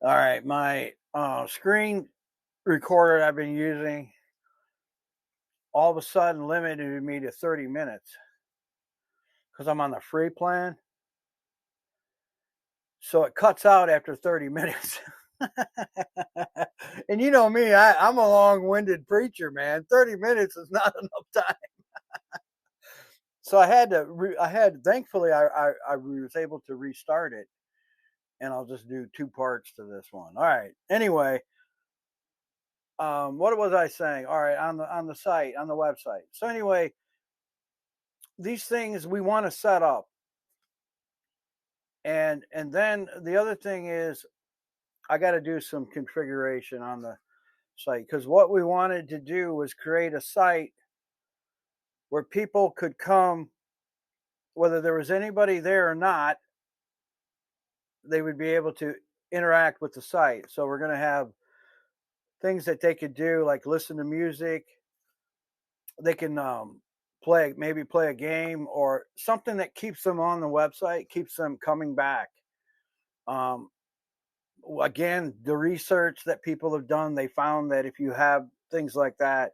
All right, my screen recorder I've been using all of a sudden limited me to 30 minutes because I'm on the free plan. So it cuts out after 30 minutes. And you know me, I'm a long-winded preacher, man. 30 minutes is not enough time. So thankfully, I was able to restart it, and I'll just do two parts to this one. All right. Anyway, what was I saying? All right, on the site, on the website. So anyway, these things we want to set up, and then the other thing is I got to do some configuration on the site, because what we wanted to do was create a site where people could come, whether there was anybody there or not, they would be able to interact with the site. So we're going to have things that they could do, like listen to music. They can maybe play a game or something that keeps them on the website, keeps them coming back. Um, again, the research that people have done, they found that if you have things like that,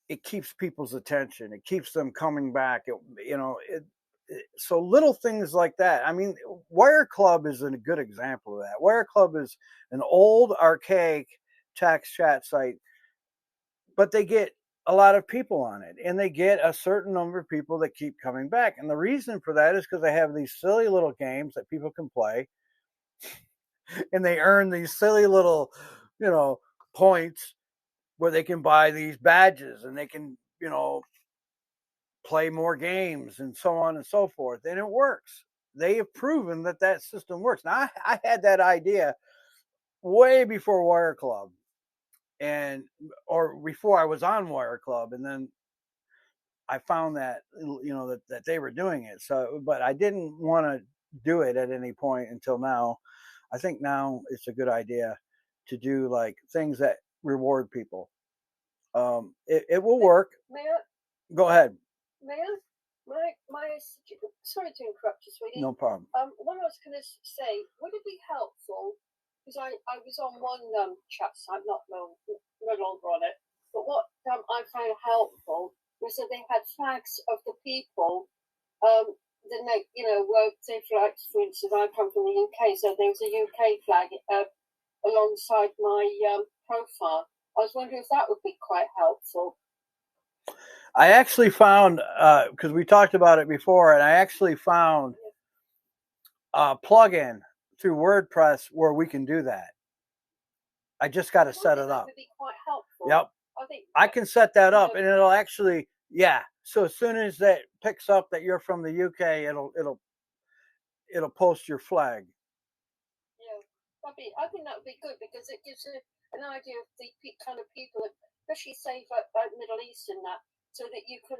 it keeps people's attention. It keeps them coming back. So little things like that. I mean, Wire Club is a good example of that. Wire Club is an old, archaic text chat site, but they get a lot of people on it, and they get a certain number of people that keep coming back. And the reason for that is because they have these silly little games that people can play, and they earn these silly little, points where they can buy these badges, and they can, play more games and so on and so forth. And it works. They have proven that system works. Now, I had that idea way before Wire Club, or before I was on Wire Club, and then I found that that they were doing it. So, but I didn't want to do it at any point until now. I think now it's a good idea to do like things that reward people. It will work. May I? Go ahead. May I? Sorry to interrupt you, sweetie. No problem. What I was going to say, would it be helpful? Because I was on one chat site, no longer on it. But what I found helpful was that they had flags of the people. Say flags. For instance, I come from the UK, so there was a UK flag alongside my profile. I was wondering if that would be quite helpful. I actually found, because we talked about it before, and I actually found a plugin through WordPress where we can do that. I just got to set it up. That would be quite helpful. Yep. I can set that up, and it'll actually, yeah. So as soon as that picks up that you're from the UK, it'll post your flag. Yeah, I think that would be good, because it gives an idea of the kind of people, especially say like Middle East and that, so that you can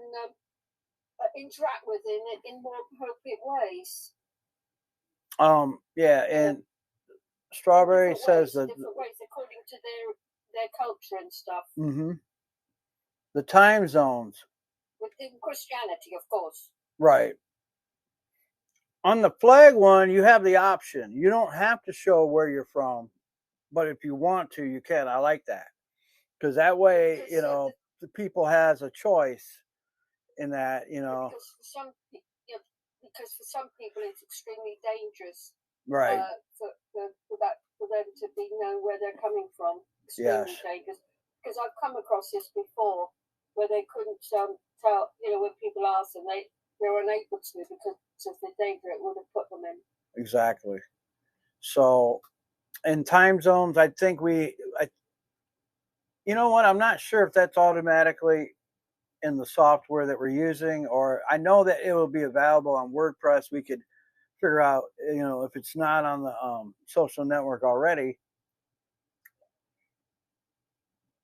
interact with it in more appropriate ways. Yeah, and Strawberry says that different ways according to their culture and stuff. Mm-hmm. The time zones. Within Christianity, of course. Right. On the flag one, you have the option. You don't have to show where you're from, but if you want to, you can. I like that, because that way, the people has a choice in that, Because for some people, it's extremely dangerous. Right. For them to be known where they're coming from. Extremely dangerous. Because I've come across this before, where they couldn't tell, when people ask them, they were unable to, because of the danger it would have put them in. Exactly. So, in time zones, I think you know what? I'm not sure if that's automatically in the software that we're using, or I know that it will be available on WordPress. We could figure out, if it's not on the social network already,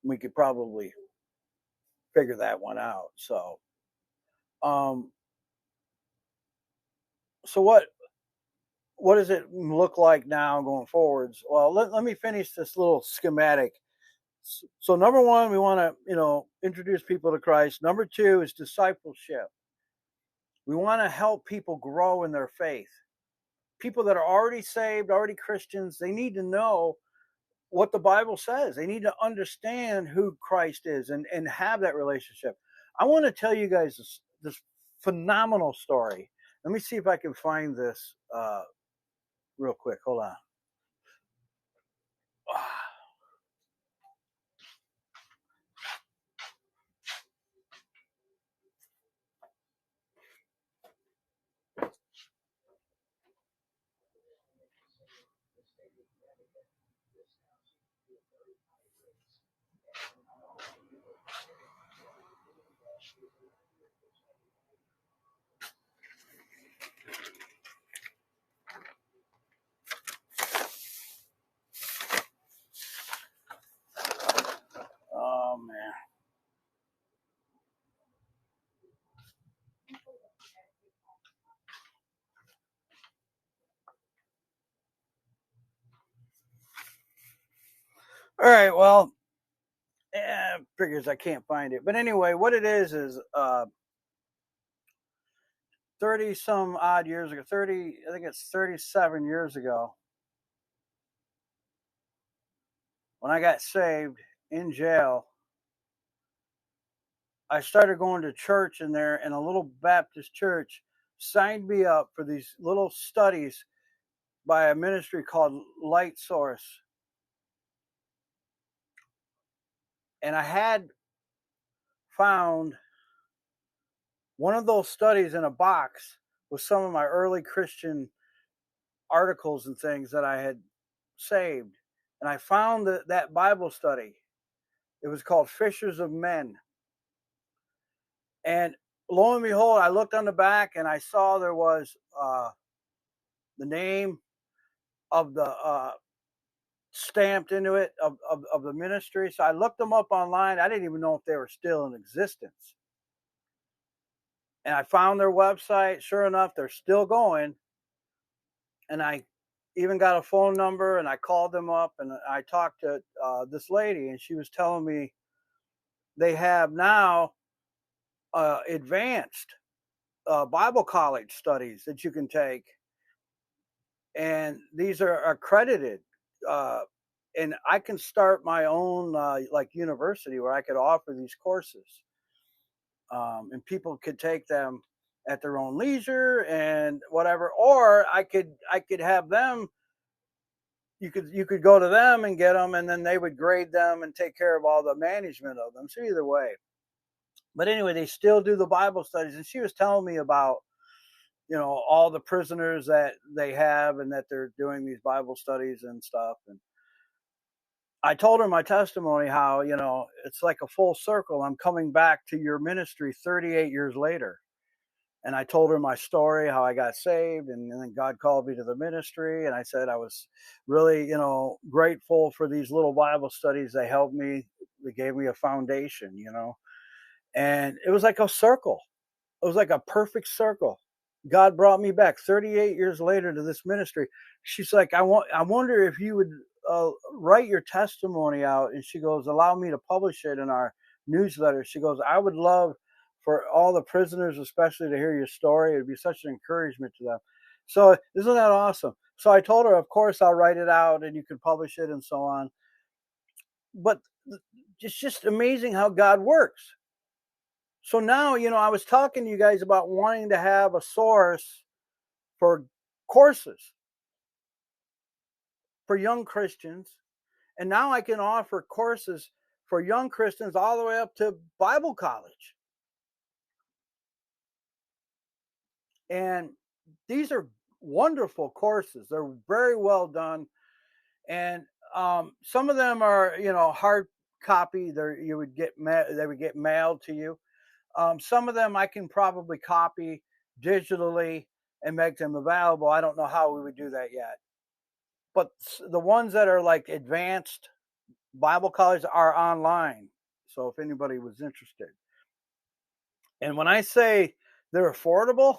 we could probably figure that one out. So, so what does it look like now going forwards? Well, let me finish this little schematic. So number one, we want to, introduce people to Christ. Number two is discipleship. We want to help people grow in their faith. people that are already saved, already Christians, they need to know what the Bible says. They need to understand who Christ is and have that relationship. I want to tell you guys this phenomenal story. Let me see if I can find this real quick. Hold on. Oh man. All right. Well, figures I can't find it. But anyway, what it is 30 some odd years ago, 30, I think it's 37 years ago, when I got saved in jail, I started going to church in there, and a little Baptist church signed me up for these little studies by a ministry called Light Source. And I had found one of those studies in a box with some of my early Christian articles and things that I had saved. And I found that Bible study. It was called Fishers of Men. And lo and behold, I looked on the back and I saw there was the name of the stamped into it of the ministry. So I looked them up online. I didn't even know if they were still in existence. And I found their website. Sure enough, they're still going. And I even got a phone number, and I called them up, and I talked to this lady, and she was telling me they have now advanced Bible college studies that you can take, and these are accredited. And I can start my own like university where I could offer these courses, and people could take them at their own leisure and whatever. Or I could have them. You could go to them and get them, and then they would grade them and take care of all the management of them. So either way. But anyway, they still do the Bible studies, and she was telling me about, you know, all the prisoners that they have and that they're doing these Bible studies and stuff. And I told her my testimony, how, you know, it's like a full circle. I'm coming back to your ministry 38 years later. And I told her my story, how I got saved, and then God called me to the ministry. And I said I was really, you know, grateful for these little Bible studies. They helped me. They gave me a foundation, you know. And it was like a circle. It was like a perfect circle. God brought me back 38 years later to this ministry. She's like, I wonder if you would write your testimony out. And she goes, allow me to publish it in our newsletter. She goes, I would love for all the prisoners, especially, to hear your story. It'd be such an encouragement to them. So isn't that awesome? So I told her, of course, I'll write it out and you can publish it and so on. But it's just amazing how God works. So now, you know, I was talking to you guys about wanting to have a source for courses for young Christians. And now I can offer courses for young Christians all the way up to Bible college. And these are wonderful courses. They're very well done. And some of them are, you know, hard copy. They would get mailed to you. Some of them I can probably copy digitally and make them available. I don't know how we would do that yet. But the ones that are like advanced Bible college are online. So if anybody was interested. And when I say they're affordable,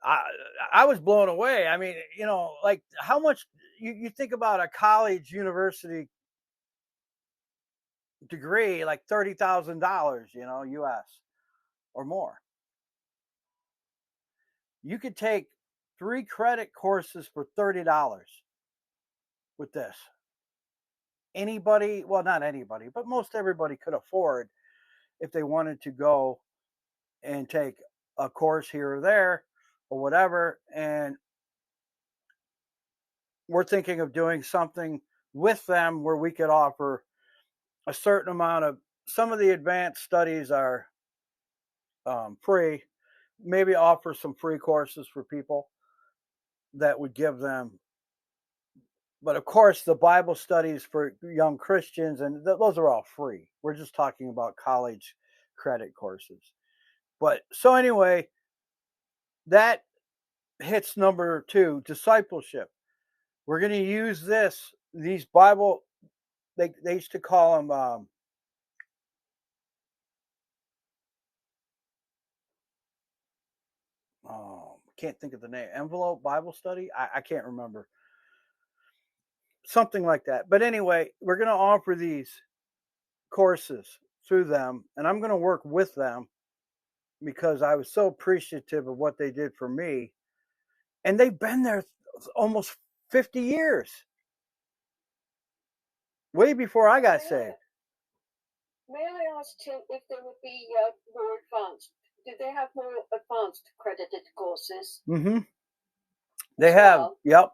I was blown away. I mean, you know, like how much you think about a college university degree, like $30,000, you know, US or more. You could take 3 credit courses for $30 with this. Anybody, well, not anybody, but most everybody could afford if they wanted to go and take a course here or there or whatever. And we're thinking of doing something with them where we could offer a certain amount of, some of the advanced studies are free, maybe offer some free courses for people that would give them. But of course, the Bible studies for young Christians, and those are all free. We're just talking about college credit courses. But so anyway, that hits number 2, discipleship. We're going to use these Bible, they used to call them, can't think of the name, envelope Bible study. I can't remember. Something like that. But anyway, we're going to offer these courses through them, and I'm going to work with them because I was so appreciative of what they did for me. And they've been there almost 50 years. Way before I got saved. May I ask you if there would be more advanced? Do they have more advanced accredited courses? Mm-hmm. They have. Yep.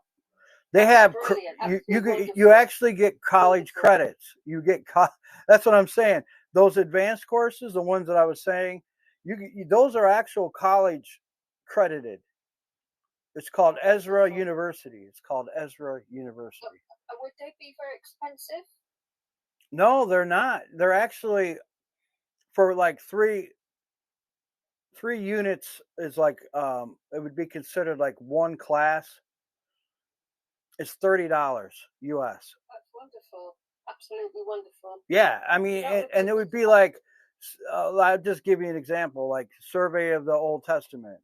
They have. You actually get college credits. You get. That's what I'm saying. Those advanced courses, the ones that I was saying, those are actual college credited. It's called Ezra University. It's called Ezra University. Would they be very expensive? No, they're not. They're actually for like three units is like it would be considered like one class. It's $30 US. That's wonderful. Absolutely wonderful. Yeah, I mean, and it would be like, I'll just give you an example, like survey of the Old Testament,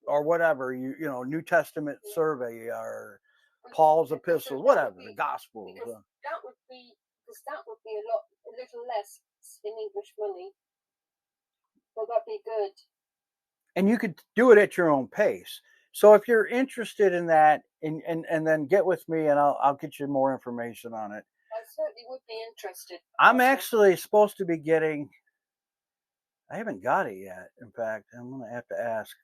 or whatever, you know, New Testament survey, or Paul's epistle, whatever, the Gospels. That would be a little less in English money. Well, that'd be good. And you could do it at your own pace. So if you're interested in that, and then get with me, and I'll get you more information on it. I certainly would be interested. I'm actually supposed to be getting. I haven't got it yet. In fact, I'm going to have to ask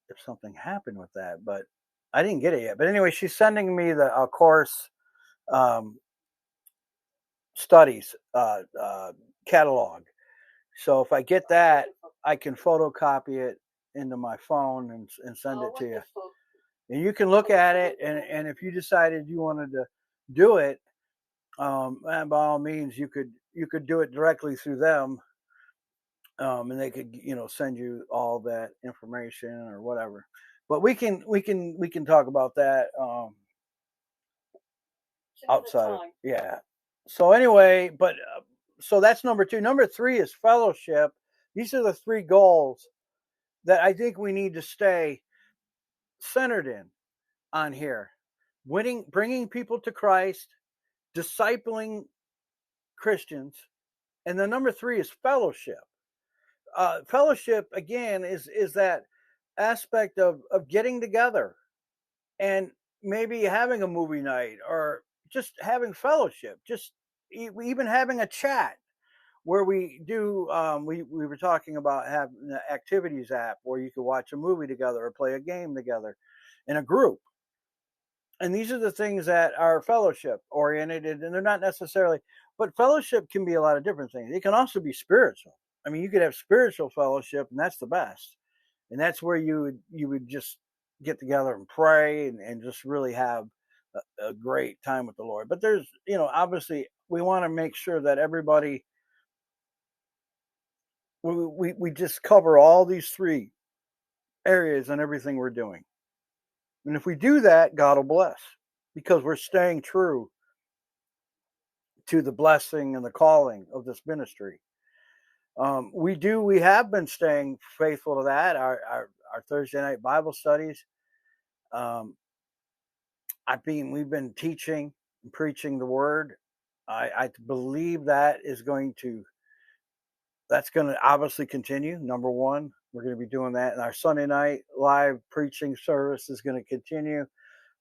if something happened with that, but I didn't get it yet. But anyway, she's sending me the course studies catalog. So if I get that, I can photocopy it into my phone and send it to you. And you can look at it, and if you decided you wanted to do it, and by all means, you could do it directly through them, and they could, you know, send you all that information or whatever. But we can talk about that outside. Yeah. So anyway, but so that's number 2. Number 3 is fellowship. These are the 3 goals that I think we need to stay centered in on here. Bringing people to Christ, discipling Christians, and then number 3 is fellowship. Fellowship, again, is that aspect of getting together and maybe having a movie night, or just having fellowship, just even having a chat where we do, we were talking about having an activities app where you could watch a movie together or play a game together in a group. And these are the things that are fellowship oriented, and they're not necessarily, but fellowship can be a lot of different things. It can also be spiritual. I mean, you could have spiritual fellowship, and that's the best. And that's where you would just get together and pray and just really have a great time with the Lord. But there's, you know, obviously we want to make sure that everybody, we just cover all these 3 areas in everything we're doing. And if we do that, God will bless, because we're staying true to the blessing and the calling of this ministry. We have been staying faithful to that. Our Thursday night Bible studies. We've been teaching and preaching the word. I believe that's going to obviously continue. Number 1, We're going to be doing that. And our Sunday night live preaching service is going to continue.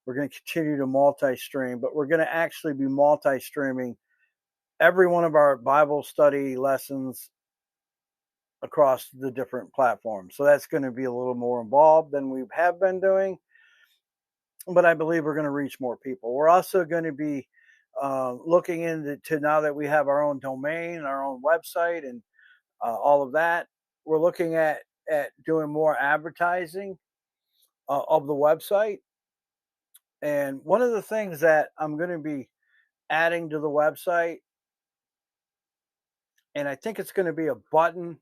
We're going to continue to multi-stream, but we're going to actually be multi-streaming every one of our Bible study lessons across the different platforms. So that's going to be a little more involved than we have been doing, but I believe we're going to reach more people. We're also going to be looking into, now that we have our own domain, our own website, and all of that, we're looking at doing more advertising of the website. And one of the things that I'm going to be adding to the website, and I think it's going to be a button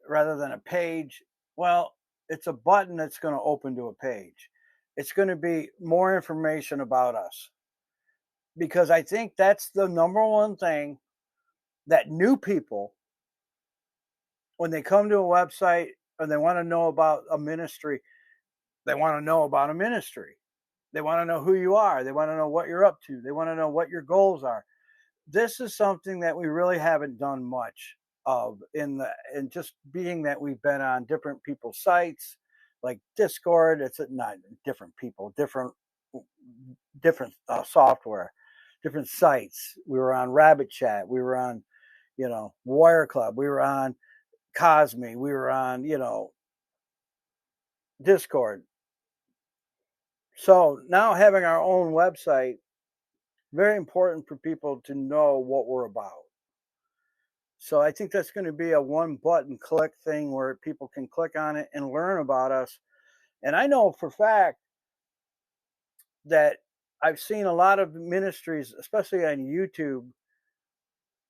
rather than a page. Well, it's a button that's going to open to a page. It's going to be more information about us, because I think that's the number one thing that new people, when they come to a website and they want to know about a ministry, they want to know about a ministry. They want to know who you are. They want to know what you're up to. They want to know what your goals are. This is something that we really haven't done much of, and just being that we've been on different people's sites like Discord. It's not different people, different software, different sites. We were on Rabbit Chat. We were on, Warrior Club. We were on Cosme. We were on, Discord. So now having our own website, very important for people to know what we're about. So I think that's going to be a one button click thing where people can click on it and learn about us. And I know for a fact that I've seen a lot of ministries, especially on YouTube,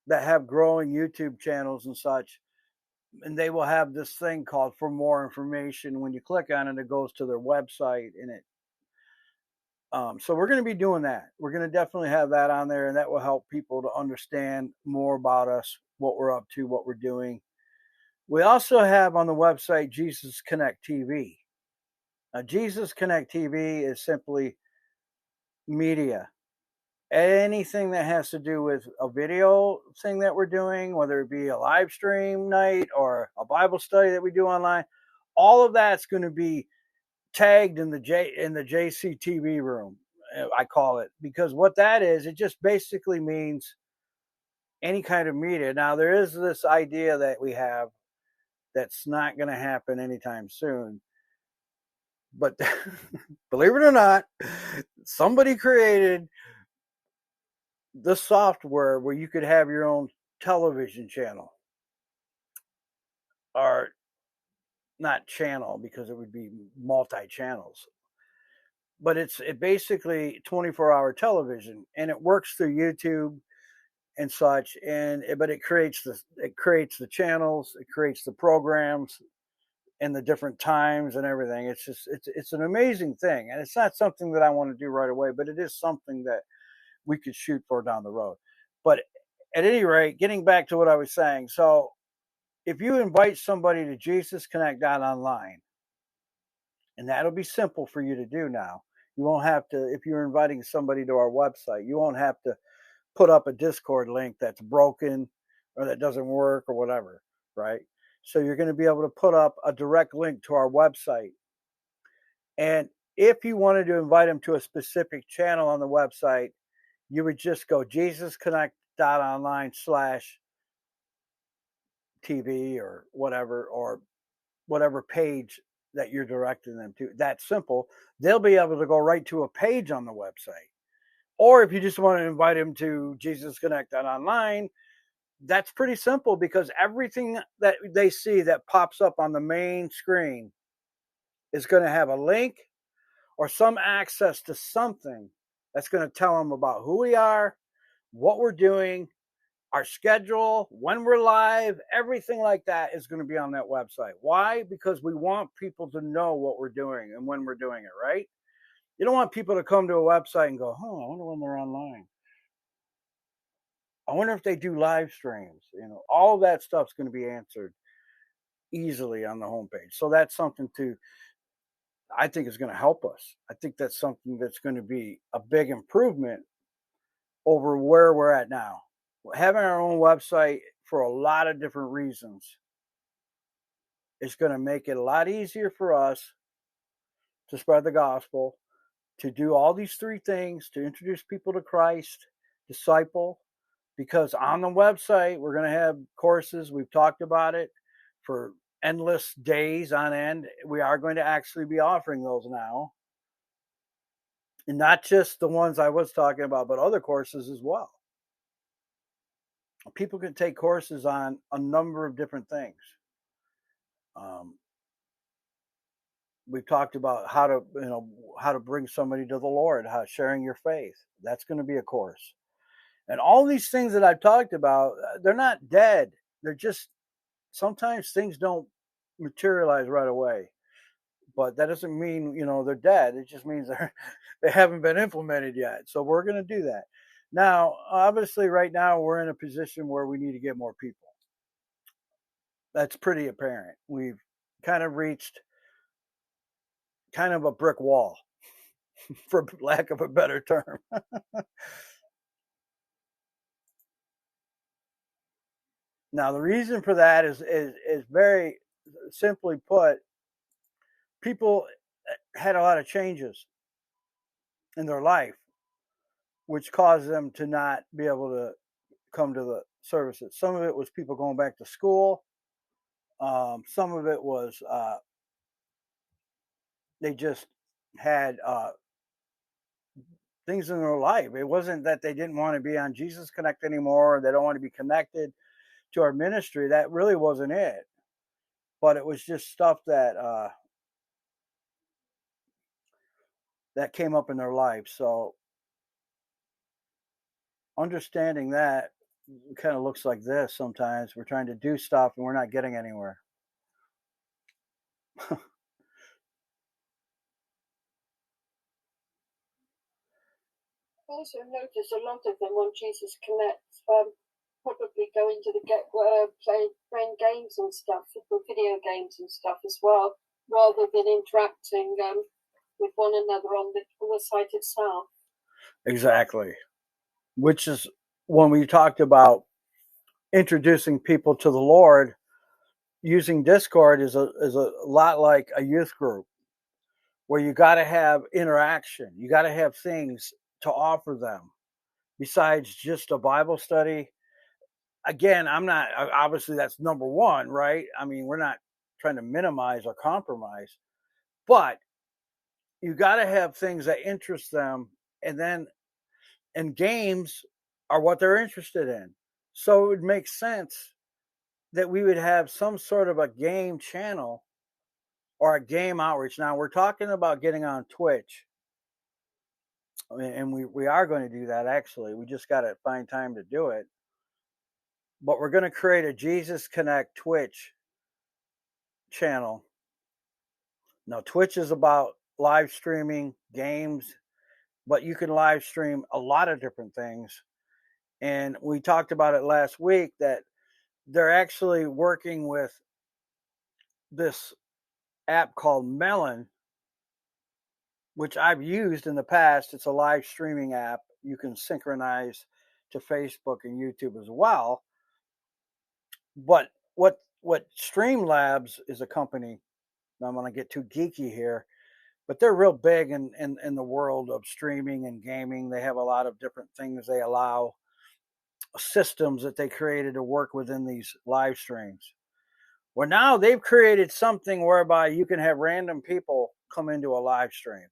that have growing YouTube channels and such, and they will have this thing called for more information. When you click on it, it goes to their website, and it so we're going to be doing that. We're going to definitely have that on there, and that will help people to understand more about us, what we're up to, what we're doing. We also have on the website Jesus Connect TV. Now, Jesus Connect TV is simply media. Anything that has to do with a video thing that we're doing, whether it be a live stream night or a Bible study that we do online, all of that's going to be tagged in the JCTV room, I call it, because what that is, it just basically means any kind of media. Now, there is this idea that we have that's not going to happen anytime soon, but believe it or not, somebody created the software where you could have your own television channel, or not channel, because it would be multi-channels, but it basically 24-hour television, and it works through YouTube and such. But it creates the channels, it creates the programs and the different times and everything. It's an amazing thing, and it's not something that I want to do right away, but it is something that we could shoot for down the road. But at any rate, getting back to what I was saying, so if you invite somebody to Jesus Connect online, and that'll be simple for you to do now. You won't have to, if you're inviting somebody to our website, you won't have to put up a Discord link that's broken or that doesn't work or whatever, right? So you're going to be able to put up a direct link to our website. And if you wanted to invite them to a specific channel on the website, you would just go JesusConnect.online/TV or whatever page that you're directing them to. That's simple. They'll be able to go right to a page on the website. Or if you just want to invite them to JesusConnect.online, that's pretty simple, because everything that they see that pops up on the main screen is going to have a link or some access to something that's going to tell them about who we are, what we're doing, our schedule, when we're live. Everything like that is going to be on that website. Why? Because we want people to know what we're doing and when we're doing it, right? You don't want people to come to a website and go, I wonder when they're online. I wonder if they do live streams. All of that stuff's going to be answered easily on the homepage. So that's something I think is going to help us. I think that's something that's going to be a big improvement over where we're at now. Having our own website, for a lot of different reasons, It's going to make it a lot easier for us to spread the gospel, to do all these three things, to introduce people to Christ, disciple, because on the website, we're going to have courses. We've talked about it for endless days on end. We are going to actually be offering those now. And not just the ones I was talking about, but other courses as well. People can take courses on a number of different things. We've talked about how to bring somebody to the Lord, how sharing your faith. That's going to be a course. And all these things that I've talked about, they're not dead. They're just, sometimes things don't materialize right away. But that doesn't mean, they're dead. It just means they haven't been implemented yet. So we're going to do that. Now, obviously, right now, we're in a position where we need to get more people. That's pretty apparent. We've kind of reached kind of a brick wall, for lack of a better term. Now, the reason for that is very simply put, people had a lot of changes in their life, which caused them to not be able to come to the services. Some of it was people going back to school. Some of it was they just had things in their life. It wasn't that they didn't want to be on Jesus Connect anymore, or they don't want to be connected to our ministry. That really wasn't it. But it was just stuff that that came up in their life. So understanding that kind of looks like this sometimes. We're trying to do stuff and we're not getting anywhere. I also noticed a lot of them on Jesus Connect probably go into the playing games and stuff, video games and stuff as well, rather than interacting with one another on the site itself. Exactly. Which is when we talked about introducing people to the Lord, using Discord is a lot like a youth group, where you got to have interaction. You got to have things to offer them besides just a Bible study. Again, I'm not, obviously that's number one, right? I mean, we're not trying to minimize or compromise, but you got to have things that interest them, and games are what they're interested in. So it would make sense that we would have some sort of a game channel or a game outreach. Now we're talking about getting on Twitch, and we are going to do that. Actually, we just got to find time to do it. But we're going to create a Jesus Connect Twitch channel. Now, Twitch is about live streaming games, but you can live stream a lot of different things. And we talked about it last week that they're actually working with this app called Melon, which I've used in the past. It's a live streaming app. You can synchronize to Facebook and YouTube as well. But what Streamlabs is a company, I don't want to get too geeky here, but they're real big in the world of streaming and gaming. They have a lot of different things they allow, systems that they created to work within these live streams. Well, now they've created something whereby you can have random people come into a live stream.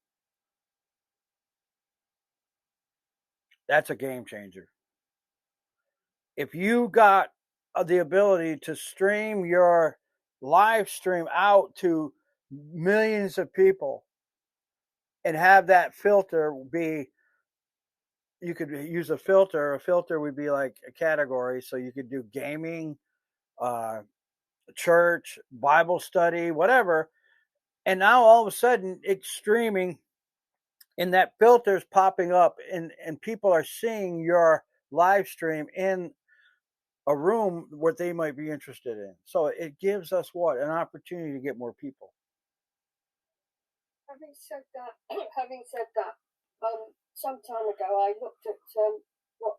That's a game changer. If you got the ability to stream your live stream out to millions of people and have that filter be, you could use a filter. A filter would be like a category. So you could do gaming, church, Bible study, whatever. And now all of a sudden it's streaming and that filter is popping up and people are seeing your live stream in a room what they might be interested in. So it gives us an opportunity to get more people. Having said that, some time ago I looked at what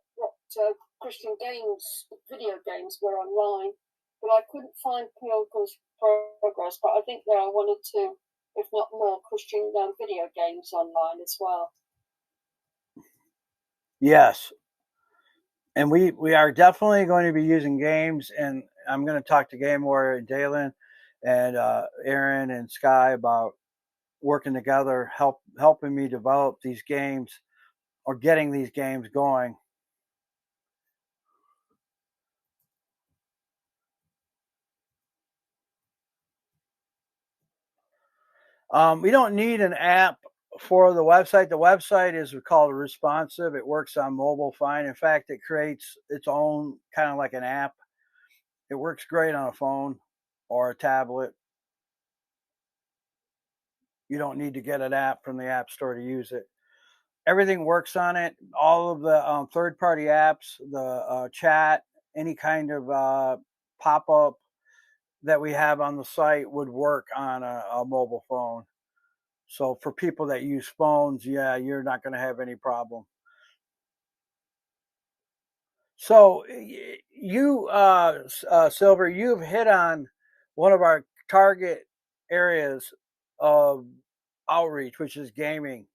Christian games, video games were online, but I couldn't find Pilgrim's Progress. But I think there are one or two, if not more, Christian video games online as well. Yes. And we are definitely going to be using games, and I'm going to talk to Game Warrior and Dalen and Aaron and Sky about working together, helping me develop these games or getting these games going. We don't need an app for the website. The website is called Responsive. It works on mobile fine. In fact, it creates its own kind of like an app. It works great on a phone or a tablet. You don't need to get an app from the App Store to use it. Everything works on it. All of the third-party apps, the chat, any kind of pop-up that we have on the site would work on a mobile phone. So for people that use phones, yeah, you're not going to have any problem. So you, Silver, you've hit on one of our target areas of outreach, which is gaming.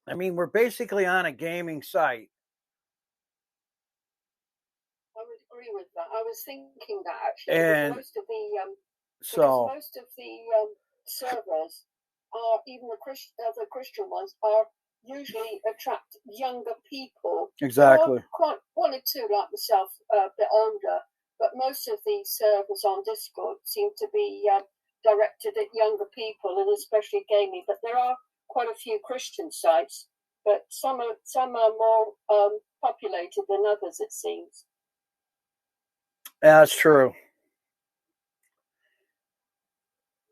I mean, we're basically on a gaming site. I would agree with that. I was thinking that actually, and most of the so most of the servers are, even the Christian ones, are usually attract younger people. Exactly. Quite one or two like myself, a bit older, but most of these servers on Discord seem to be directed at younger people, and especially gaming. But there are quite a few Christian sites, but some are more populated than others, it seems. Yeah, that's true.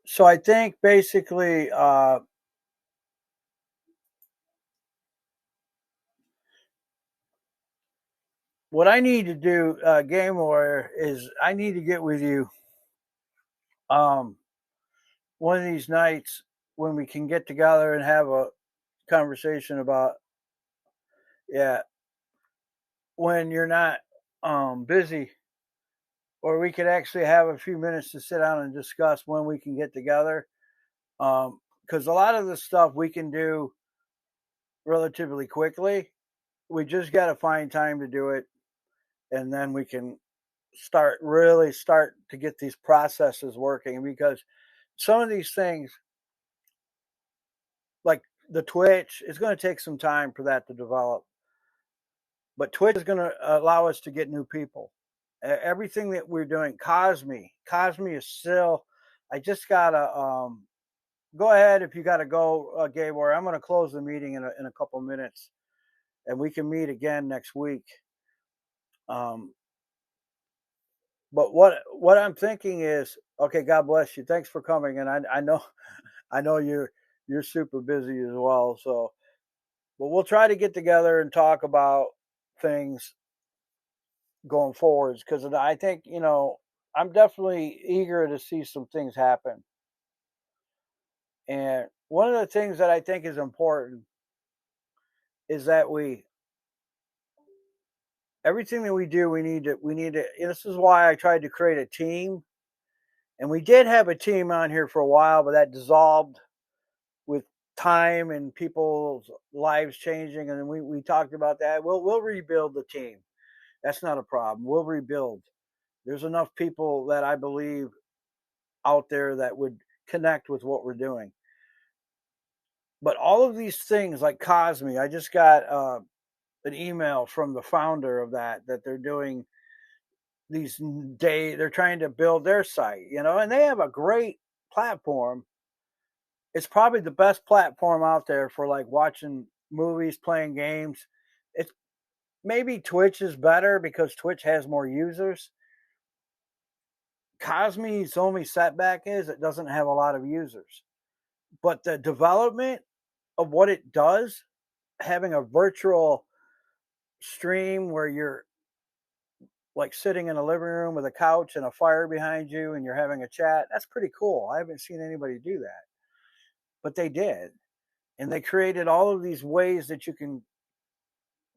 So I think basically what I need to do, Game Warrior, is I need to get with you one of these nights when we can get together and have a conversation about, when you're not busy, or we could actually have a few minutes to sit down and discuss when we can get together. Because a lot of the stuff we can do relatively quickly. We just got to find time to do it, and then we can start to get these processes working, because some of these things, like the Twitch, is going to take some time for that to develop. But Twitch is going to allow us to get new people. Everything that we're doing, Cosme is still. I just gotta go ahead if you got to go, Gabor. I'm going to close the meeting in a couple minutes, and we can meet again next week. But what I'm thinking is, okay, God bless you. Thanks for coming, and I know you're super busy as well. So, but we'll try to get together and talk about things going forwards, because I think I'm definitely eager to see some things happen. And one of the things that I think is important is that everything that we do, we need to. This is why I tried to create a team, and we did have a team on here for a while, but that dissolved with time and people's lives changing, and we talked about that. We'll rebuild the team. That's not a problem. We'll rebuild. There's enough people that I believe out there that would connect with what we're doing. But all of these things, like Cosme, I just got an email from the founder of that they're doing they're trying to build their site, and they have a great platform. It's probably the best platform out there for like watching movies, playing games. It's maybe Twitch is better because Twitch has more users. Cosme's only setback is it doesn't have a lot of users. But the development of what it does, having a virtual stream where you're like sitting in a living room with a couch and a fire behind you and you're having a chat, that's pretty cool. I haven't seen anybody do that. But they did. And they created all of these ways that you can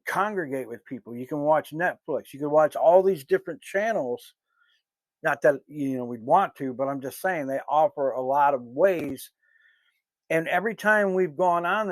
congregate with people. You can watch Netflix. You can watch all these different channels Not that, we'd want to, but I'm just saying they offer a lot of ways. And every time we've gone on